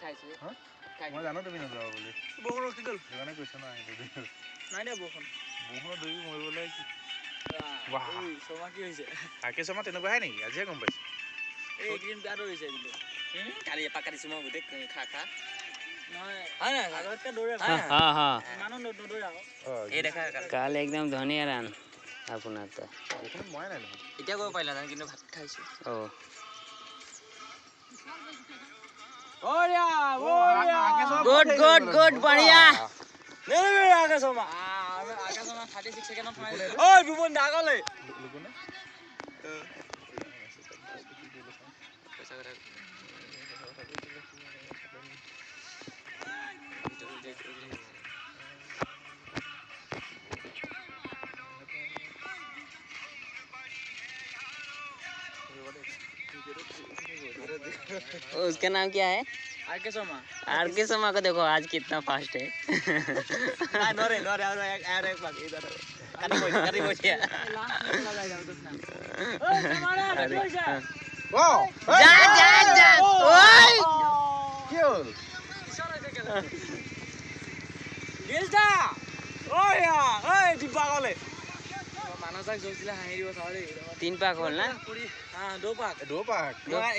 খাইছো মই জানো তুমি নদৰা বুলি বৰষুণ ৰখি গ'ল সেইকাৰণে কৈছো না নাই দিয়া বৰষুণ দৌৰি মৰিবলৈ শৰ্মা কি হৈছে আকে শৰ্মা তেনেকুৱাহে নেকি আজিহে গম পাইছো এইকেইদিন বেয়া দৌৰিছে কিন্তু কালি এপাক কাটিছো মই গোটেই খা নহয় হয় না আগতকে দৌৰে ইমানো নদৌৰে আকৌ এই দেখা কাল একদম ধুনীয়া ৰান আপোনাৰ তো মই নাই দেখোন এতিয়া কৰিব পাৰিলা নাই কিন্তু ভাত খাইছো गुड बढ़िया आगे शर्मा 36 सेकेंड ओए बुबन दागले उसका नाम क्या है आरके शर्मा को देखो आज कितना फास्ट है नरे और एक बार इधर काटी बोलिए जा ओए क्यों गेलटा ओया ओए डिब्बा गले मानसक जोसिला हाहि दिबो सारे 3 पाक होल ना हां 2 पाक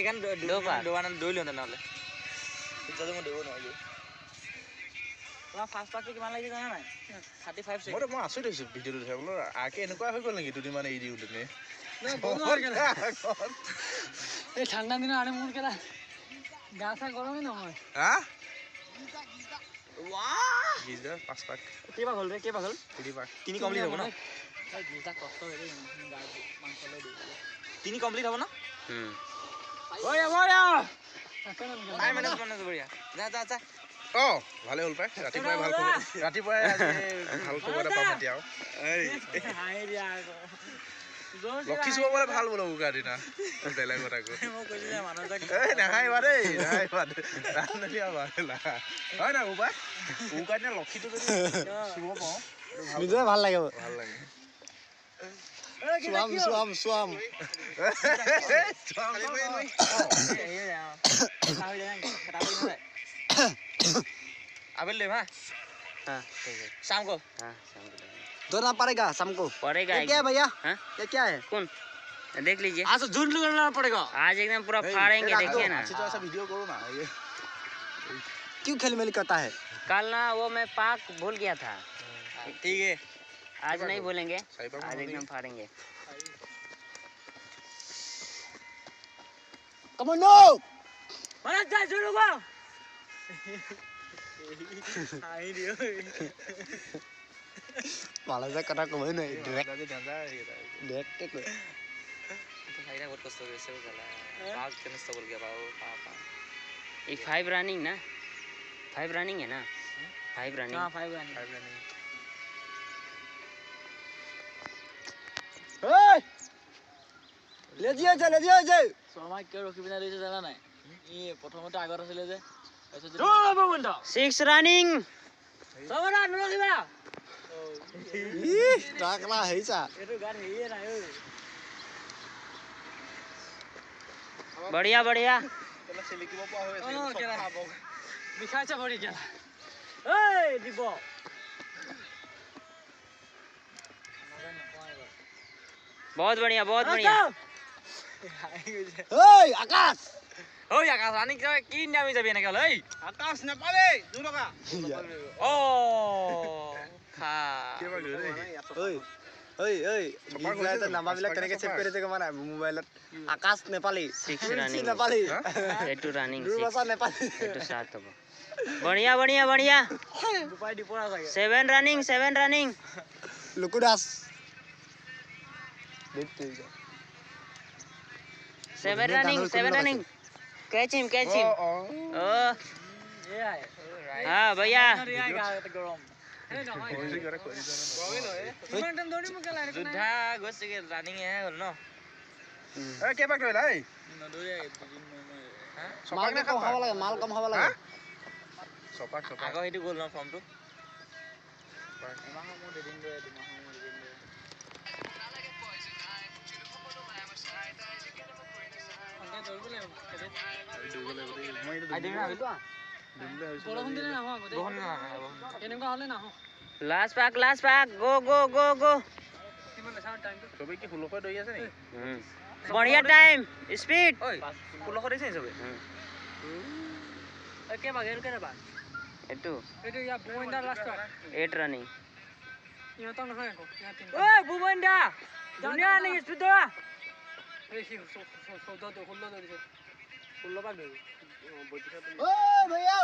एखान 2 पाक दौलियो नले যদি মই দেও নহলি তোমার ফার্স্ট পাকে কিমান লাগি জানা নাই 35 সেকেন্ড মই আছই দিছো ভিডিওটো চাই বলো আকে এনেকুৱা হৈ গল নেকি দুদিন মানে এৰি দিও তুমি না বন্ধ হৈ গেল এই ঠান্ডা দিন আরে মুর কেলা গাছা গরমই নহয় वाह গিজা 5 পাক কেবা হল রে কেবা হল 3 পাক 3 কমপ্লিট হ'ব না এই গিজা কষ্ট হইরে মাংসলে দি 3 কমপ্লিট হ'ব না ওয়া টাইম ম্যানেজমেন্ট বঢ়িয়া যা ভালে হল পাই ৰাতিপুৱাই ভাল খবৰ ৰাতিপুৱাই আজি ভাল খবৰ এটা পাম এতিয়া এই হাই দিয়া লক্ষী শুব বলে ভাল বলো উগা দিনা বেলেগ কথা কই মই কৈছিলে মানুহক এই নাহাই বাৰে নাহাই বাৰে ৰানলিয়া বাৰেলা হয় না উবা উগা দিনা লক্ষীটো যদি শুব পাও নিজে ভাল লাগে Swam. अबे ले हाँ ठीक है शाम को दौड़ना पड़ेगा शाम को पड़ेगा क्या है भैया ये क्या है कौन देख लीजिए आज तो झुंड करना पड़ेगा आज एकदम पूरा फाड़ेंगे देखिए ना अच्छी तरह से वीडियो करो ना ये क्यों खेल करता है कल ना वो मैं पाक भूल गया था ठीक है आज नहीं भूलेंगे आज एकदम फाड़ेंगे कमांडो mana जा dulu bang hai dia malah saya kena kemana nih direct itu saya buat kosong biasa kalau पाक कनेक्ट बोल गया पापा ये 5 रनिंग ना 5 रनिंग है ना 5 रनिंग हां 5 रनिंग ले दिया जे शर्मा के रखि बिना रहिছে জানা নাই ই প্ৰথমতে আগত আছিল যে 6 रनिंग শৰ্মা নৰখিবা ই টাকলা হেইছা এটো গান হেইয়ে নাই ঐ बढ़िया बढ़िया তেলা সেলিকিব পোৱা হৈ আছে সব খাব বিখাইছে ভৰি গেলা এই দিব बहुत बढ़िया ओय आकाश रानी की नामी যাবি এনেকে লই আকাশ নেপালে 2 টাকা ও খা কেবা গৰে ओय गीत तो नाम बिला केनेके सेव करे ते माने मोबाइलत आकाश नेपाली 6 रनिंग नेपाली 8 रनिंग 2 भाषा नेपाली 8 7 हो बढ़िया दुपाई डिपोरा जागे 7 रनिंग लुकुदास सेवन रनिंग कैच हिम ओ ये है हां भैया जुद्धा गसिगे रानिंग है हल न ए के पाक लइला ए नदुरे माल कम हवा লাগে माल कम हवा লাগে सपाक आगो हेतु गोल न फॉर्म तो লাষ্ট পাক গো চবে কি 16 দৌৰি আছে নেকি? বঢ়িয়া টাইম স্পীড 16 দিছে চবে একে বাগে কে না এইটো ইয়া বুবনদা লাষ্ট 8 ৰানিং ইহঁতৰ নহয় আকৌ ঐ বুবনদা ধুনীয়া ৰানিং স্পীড ধৰা এই 16 দিছে 16 পাক ধৰি ও ভैया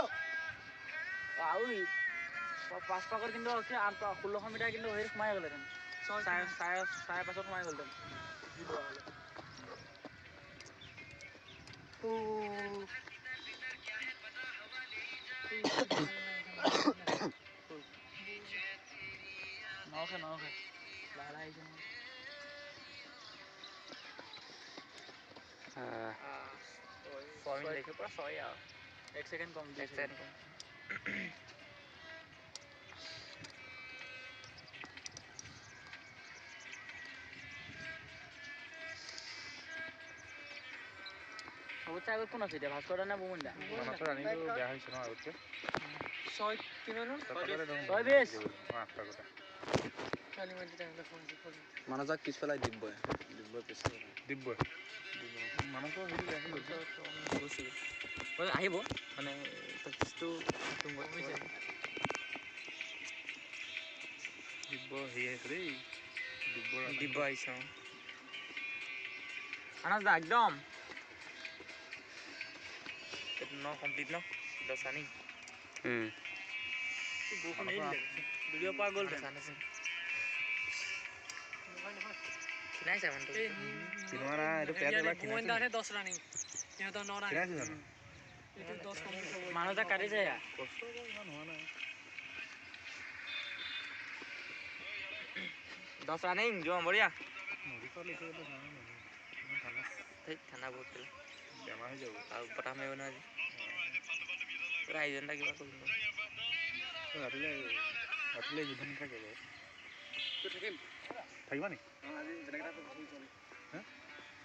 আউই 5 পাকৰ কিন্তু 1600 মিটাৰ কিন্তু হেৰি সোমাই গ'লেন 5.5 সোমাই গ'লেন নখে লালাই যেন দেখে পুৰা 6 আৰু 1 সেকেন্ড কম 1 সেকেন্ড কম সবচে আগত কোন আছে এতিয়া ভাস্কৰ না বুমুন্দা মানস ৰানিংটো বেয়া হৈছে ন আগতকে 6 কিমান 6 মানজাক পিছফালে দিব্বই পিছফালে দিব্বই মানসৰ হেৰি বেয়া হৈছে ওই আহিব মানে প্ৰেক্টিছটো কমিছে দিব্ব হেৰি আছে দেই দিব্ব আহিছে আনাজ দা একদম no complete no the sunning বৰষুণ এৰি দিলে ভিডিঅ' পৰা গ'ল খিনাইছে মানুহটো কিনোৰা এইটো পেট এলা খিনাইছে 10 ৰানিং ইহঁতৰ 9 ৰানিং খিনাইছে জানো এইটো 10 কমপ্লিট হ'ব মানুহ এটা কাটিছে ইয়া কষ্ট ইমান হোৱা নাই 10 ৰানিং যোৱা বঢ়িয়া নদী পাৰ লৈছে এইটো জানো ইমান ঠাণ্ডা ঠাণ্ডা বহুত বেমাৰ হৈ যাব আৰু বতাহ মাৰিব নহয় আজি পুৰা আইজনটা কিবা কৰিব ৰাতিলে যিদিন থাকে বাৰু থাকিবা নি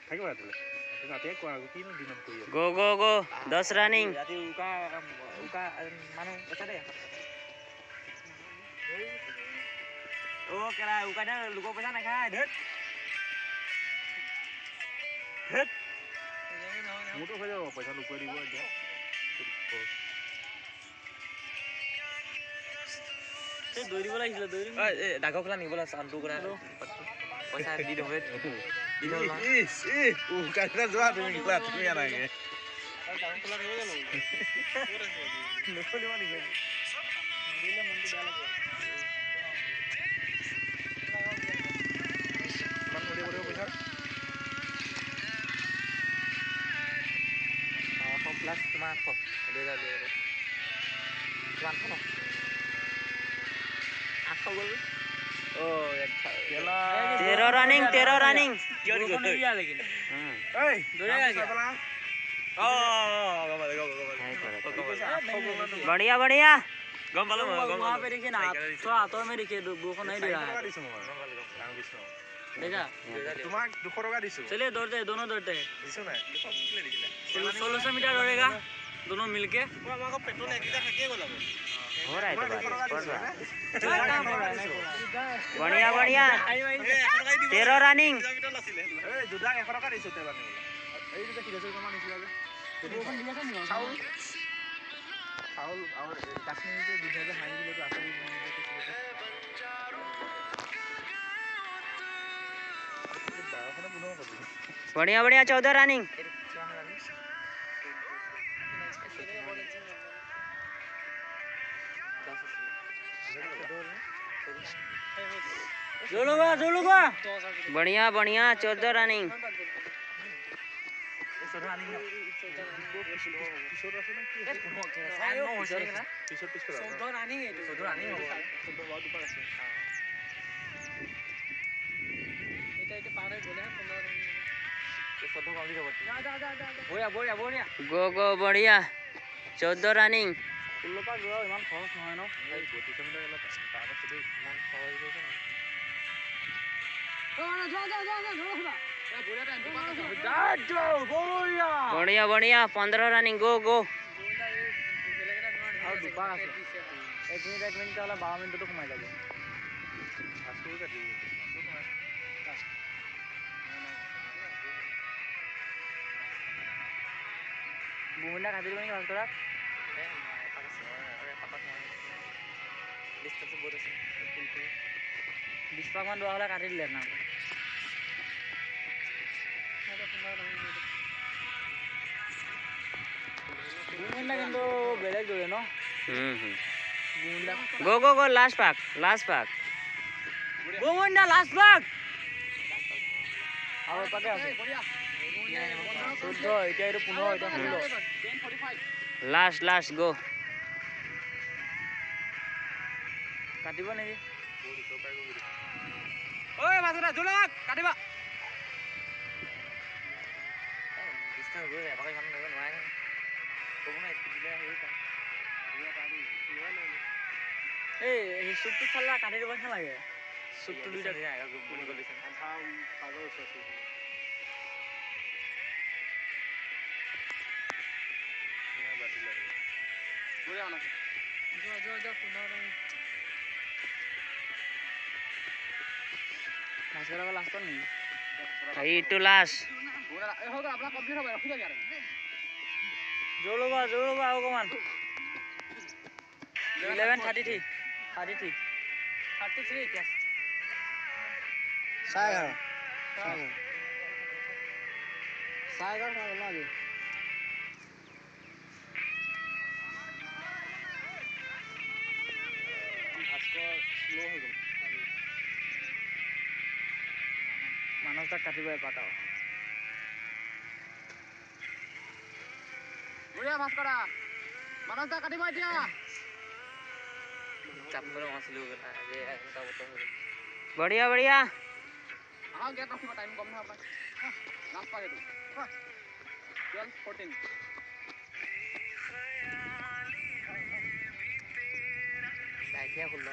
থাকিবা ৰাতিলে ৰাতিয়ে কোৱা আৰু কিনো দিনত কৰি গো 10 ৰানিং ৰাতি উকা মানুহ আছে দে ও কেৰা উকা দে লোক পইচা নাখায় ধেত মোৰতো হৈ যাব পইচা লুকুৱাই দিব এতিয়া এই দৌৰি দিব লাগিছিল ডাকৰ খেলা নিবলৈ চানটো কৰা পইচা দি দিওঁ কাইলৈ যোৱা তুমি কিবা তুমি আনাগে নকলিব নেকি দিলে মনটো বেয়া লাগে কিমান নদী পৰিব পইচা 100 প্লাছ কিমান 800 2000 কিমান 800 গ'ল 13 ৰানিং কিয় দিয়া লেকিন এই দৌৰে গয়া बढ़िया गम पालो वहां पे देखिए ना तो हाथों में देखिए बुको नहीं दे रहा है देखा তোমাক 200 টকা দিছো चलिए दौड़ते हैं दोनों दौड़ते हैं দিছো নাই 1600 मीटर दौड़ेगा दोनों मिलके আমাক পেট্रोल একটা থাকিয়ে গ'ল हो रहा है तो बढ़िया 13 रानिंग এই দুডাক 100 টকা দিছো তে বানি এই যে কিলো কমা নিছিল যে চাউল আর কাশ্মীরে দুধে যে হাই দিলে তো আসলে बढ़िया 14 रानिंग बढ़िया 14 रनिंग गो बढ़िया 14 रनिंग ইমান খৰচ নহয় ন बढ़िया 15 रनिंग गो দুপাক আছে 1 মিনিট হ'লে 12 মিনিটতো সোমাই যাব আছোঁ কাটি বুমুণ্ডা কাটি দিব নেকি ভাস্কৰক ডিষ্টেন্স বহুত আছে 20 পাক মান দৌৰা হ'লে কাটি দিলে না বুমুণ্ডা কিন্তু বেলেগ দৌৰে ন বুমুণ্ডা গো লাষ্ট পাক বুমুণ্ডা লাষ্ট পাক আৰু পাকে আছে 14 এতিয়া এইটো 15 এতিয়া 16 লাষ্ট গো কাটিব নেকি ঐ মাজৰা জুলক কাটিবা ডিষ্টেন্স গৈ যায় পাকে ইমান ধৰিব নোৱাৰে ক'ব না স্পিড দিলে হৈ পায় এই চুপটো চালা কাটি দিব নালাগে চুপটো দুইটা বুলি গলিছে ভাস্কৰৰ লাষ্টত নেকি এইটো লাষ্ট জোৰ ল'বা আৰু অকণমান 11:33 এতিয়া চাই মানস তাক কাটিব এপাক আৰু ভাস্কৰা মানস তাক কাটিব এতিয়া बढ़िया গেট ৰখিব টাইম কম নহয় আপোনাৰ লাষ্ট পাক এইটো 12:14 এতিয়া খুল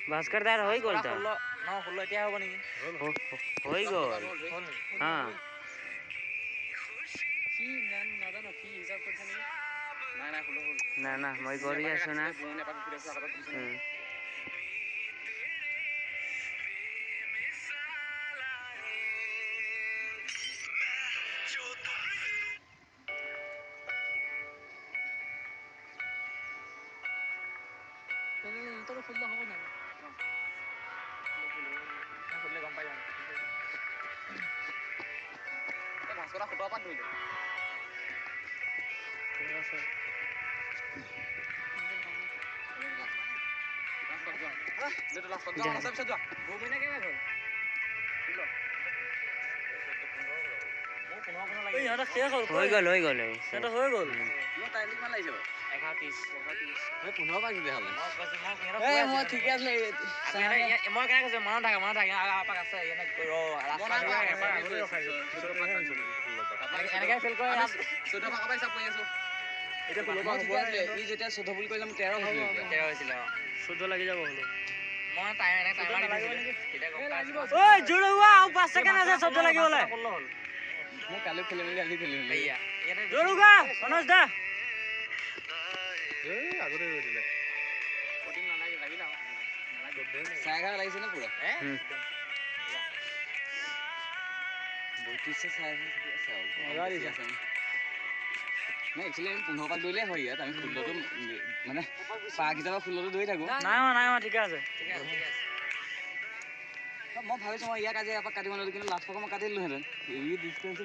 भास्कर दार हो गल तो 16 এতিয়া হ'ব নেকি हो गल हाँ কি নাজানো কি হিচাপ কৰিছা নেকি ना मैं करी आছো ना তোৰ ফুল হ'ব না ফুললে গম পাই যাম ভাস্কৰা 17 পাক ধৰিলে হৈ গল ঠিকে আছে মই কেনে কৈছো মনত থাকে আপাক আছে এনেকে ফেল কৰে 14 পাক পাই হিচাপ কৰি আছো এতিয়া মই ঠিকে আছে ই যেতিয়া 14 বুলি কৈলাম 13 হৈছিল 14 লাগি যাব হলো মই টাইমাৰ লাগিব নেকি এটা গম পাইছো ওই জোৰ হোৱা আৰু 5 সেকেন্ড আছে 14 লাগিবলে মই কালি খেলিম আজি খেলিম ভैया জোৰ হোৱা মনোজ দা এই আগতে ৰৈ দিলে কঠিন নালাগে লাগি না চাইগা লাগিছে না পুৰা বইটিছে চাইগা আছে মজা দিছে না একচুয়ালি আমি 15 পাক দৌৰিলে হয় ইয়াত আমি 16টো মানে পাক হিচাপে 16টো দৌৰি থাকো নাই ঠিক আছে মই ভাবিছো মই ইয়াক আজি এপাক কাটিব নোৱাৰিলো কিন্তু লাষ্ট পাক মই কাটি দিলোহেঁতেন এই ডিষ্টেন্স